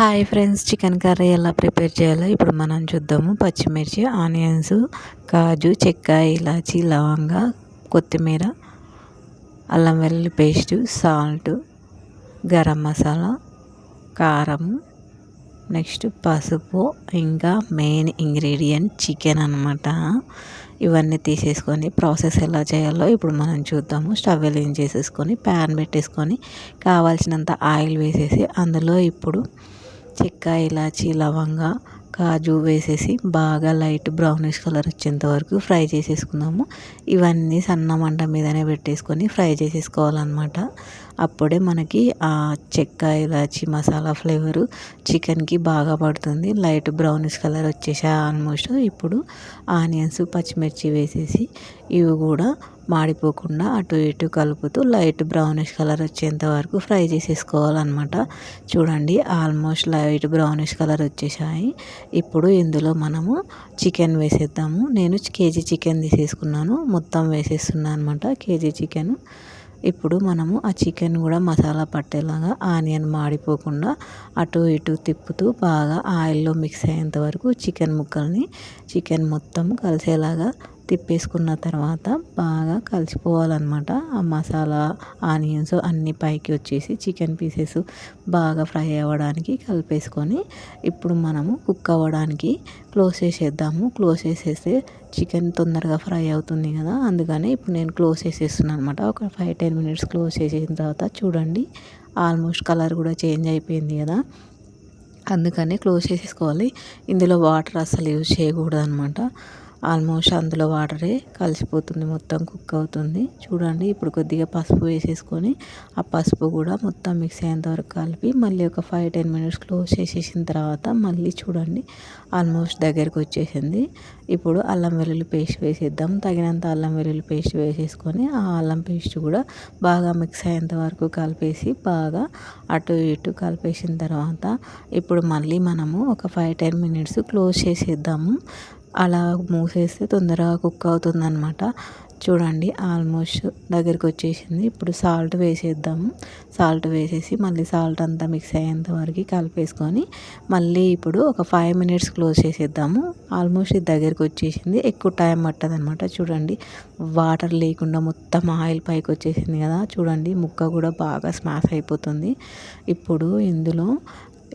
Hi friends, chicken curry ఎలా prepare చేయాలో ఇప్పుడు మనం చూద్దాము. పచ్చిమిర్చి, ఆనియన్స్, కాజు, చెక్క, ఇలాచి, లవంగ, కొత్తిమీర, అల్లం వెల్లుల్లి పేస్టు, సాల్ట్, గరం మసాలా, కారం, నెక్స్ట్ పసుపు, ఇంకా మెయిన్ ఇంగ్రీడియంట్ చికెన్ అన్నమాట. ఇవన్నీ తీసేసుకొని ప్రాసెస్ ఎలా చేయాలో ఇప్పుడు మనం చూద్దాము. స్టవ్ వెలిగించేసేసుకొని ప్యాన్ పెట్టేసుకొని కావాల్సినంత ఆయిల్ వేసేసి అందులో ఇప్పుడు చెక్క, ఇలాచి, లవంగ, కాజు వేసేసి బాగా లైట్ బ్రౌనిష్ కలర్ వచ్చేంత వరకు ఫ్రై చేసేసుకుందాము. ఇవన్నీ సన్న మంట మీదనే పెట్టేసుకొని ఫ్రై చేసేసుకోవాలన్నమాట. అప్పుడే మనకి ఆ చెక్క, ఇలాచి మసాలా ఫ్లేవరు చికెన్కి బాగా పడుతుంది. లైట్ బ్రౌనిష్ కలర్ వచ్చేసా ఆల్మోస్ట్. ఇప్పుడు ఆనియన్స్, పచ్చిమిర్చి వేసేసి ఇవి కూడా మాడిపోకుండా అటు ఇటు కలుపుతూ లైట్ బ్రౌనిష్ కలర్ వచ్చేంత వరకు ఫ్రై చేసేసుకోవాలన్నమాట. చూడండి, ఆల్మోస్ట్ లైట్ బ్రౌనిష్ కలర్ వచ్చేసాయి. ఇప్పుడు ఇందులో మనము చికెన్ వేసేద్దాము. నేను కేజీ చికెన్ తీసేసుకున్నాను, మొత్తం వేసేస్తున్నాను అనమాట. KG chicken. ఇప్పుడు మనము ఆ చికెన్ కూడా మసాలా పట్టేలాగా ఆనియన్ మాడిపోకుండా అటు ఇటు తిప్పుతూ బాగా ఆయిల్లో మిక్స్ అయ్యేంత వరకు చికెన్ మొత్తం కలిసేలాగా తిప్పేసుకున్న తర్వాత బాగా కలిసిపోవాలన్నమాట. ఆ మసాలా, ఆనియన్స్ అన్నీ పైకి వచ్చేసి చికెన్ పీసెస్ బాగా ఫ్రై అవ్వడానికి కలిపేసుకొని ఇప్పుడు మనము కుక్ అవ్వడానికి క్లోజ్ చేసేద్దాము. క్లోజ్ చేసేస్తే చికెన్ తొందరగా ఫ్రై అవుతుంది కదా, అందుకని ఇప్పుడు నేను క్లోజ్ చేసేస్తున్నాను అనమాట. ఒక 5-10 మినిట్స్ క్లోజ్ చేసేసిన తర్వాత చూడండి, ఆల్మోస్ట్ కలర్ కూడా చేంజ్ అయిపోయింది కదా, అందుకని క్లోజ్ చేసేసుకోవాలి. ఇందులో వాటర్ అస్సలు యూజ్ చేయకూడదు అనమాట. ఆల్మోస్ట్ అందులో వాటరే కలిసిపోతుంది, మొత్తం కుక్ అవుతుంది. చూడండి, ఇప్పుడు కొద్దిగా పసుపు వేసేసుకొని ఆ పసుపు కూడా మొత్తం మిక్స్ అయ్యేంత వరకు కలిపి మళ్ళీ ఒక 5-10 మినిట్స్ క్లోజ్ చేసేసిన తర్వాత మళ్ళీ చూడండి, ఆల్మోస్ట్ దగ్గరికి వచ్చేసింది. ఇప్పుడు అల్లం వెల్లుల్లి పేస్ట్ వేసేద్దాం. తగినంత అల్లం వెల్లుల్లి పేస్ట్ వేసేసుకొని ఆ అల్లం పేస్ట్ కూడా బాగా మిక్స్ అయ్యేంత వరకు కలిపేసి బాగా అటు ఇటు కలిపేసిన తర్వాత ఇప్పుడు మళ్ళీ మనము ఒక 5-10 మినిట్స్ క్లోజ్ చేసేద్దాము. అలా మూసేస్తే తొందరగా కుక్ అవుతుందన్నమాట. చూడండి, ఆల్మోస్ట్ దగ్గరికి వచ్చేసింది. ఇప్పుడు సాల్ట్ వేసేద్దాము. సాల్ట్ వేసేసి మళ్ళీ సాల్ట్ అంతా మిక్స్ అయ్యేంత వరకు కలిపేసుకొని మళ్ళీ ఇప్పుడు ఒక 5 మినిట్స్ క్లోజ్ చేసేద్దాము. ఆల్మోస్ట్ ఇది దగ్గరికి వచ్చేసింది, ఎక్కువ టైం పట్టదు అనమాట. చూడండి, వాటర్ లేకుండా మొత్తం ఆయిల్ పైకి వచ్చేసింది కదా. చూడండి, ముక్క కూడా బాగా స్మాష్ అయిపోతుంది. ఇప్పుడు ఇందులో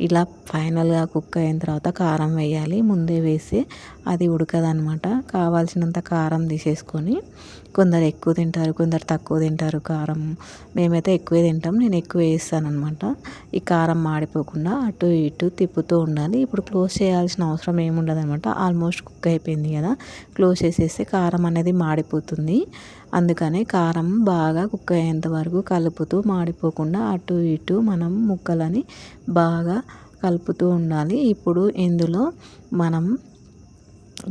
ఇలా ఫైనల్గా కుక్ అయిన తర్వాత కారం వేయాలి. ముందే వేస్తే అది ఉడకదనమాట. కావాల్సినంత కారం తీసేసుకొని, కొందరు ఎక్కువ తింటారు, కొందరు తక్కువ తింటారు కారం. మేమైతే ఎక్కువే తింటాం, నేను ఎక్కువ వేస్తాను అనమాట. ఈ కారం మాడిపోకుండా అటు ఇటు తిప్పుతూ ఉండాలి. ఇప్పుడు క్లోజ్ చేయాల్సిన అవసరం ఏముండదు అనమాట. ఆల్మోస్ట్ కుక్ అయిపోయింది కదా, క్లోజ్ చేసేస్తే కారం అనేది మాడిపోతుంది. అందుకనే కారం బాగా కుక్ అయ్యేంత వరకు కలుపుతూ మాడిపోకుండా అటు ఇటు మనం ముక్కలని బాగా కలుపుతూ ఉండాలి. ఇప్పుడు ఇందులో మనం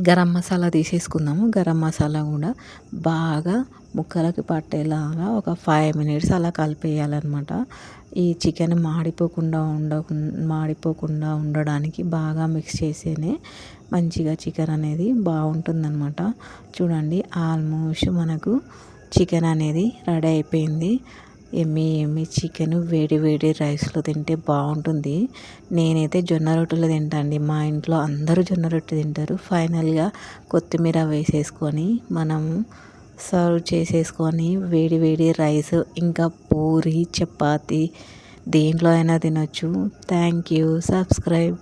గరం మసాలా తీసేసుకుందాము. గరం మసాలా కూడా బాగా ముక్కలకి పట్టేలాగా ఒక 5 మినిట్స్ అలా కలిపేయాలన్నమాట. ఈ చికెన్ మాడిపోకుండా ఉండడానికి బాగా మిక్స్ చేస్తేనే మంచిగా చికెన్ అనేది బాగుంటుందన్నమాట. చూడండి, ఆల్మోస్ట్ మనకు చికెన్ అనేది రెడీ అయిపోయింది. ఎమ్మి చికెన్ వేడి వేడి రైస్లో తింటే బాగుంటుంది. నేనైతే జొన్న రొట్టెలు తింటాండి, మా ఇంట్లో అందరూ జొన్న రొట్టె తింటారు. ఫైనల్గా కొత్తిమీర వేసేసుకొని మనము సర్వ్ చేసేసుకొని వేడి వేడి రైస్ ఇంకా పూరి, చపాతి దేంట్లో అయినా తినొచ్చు. Thank you. సబ్స్క్రైబ్.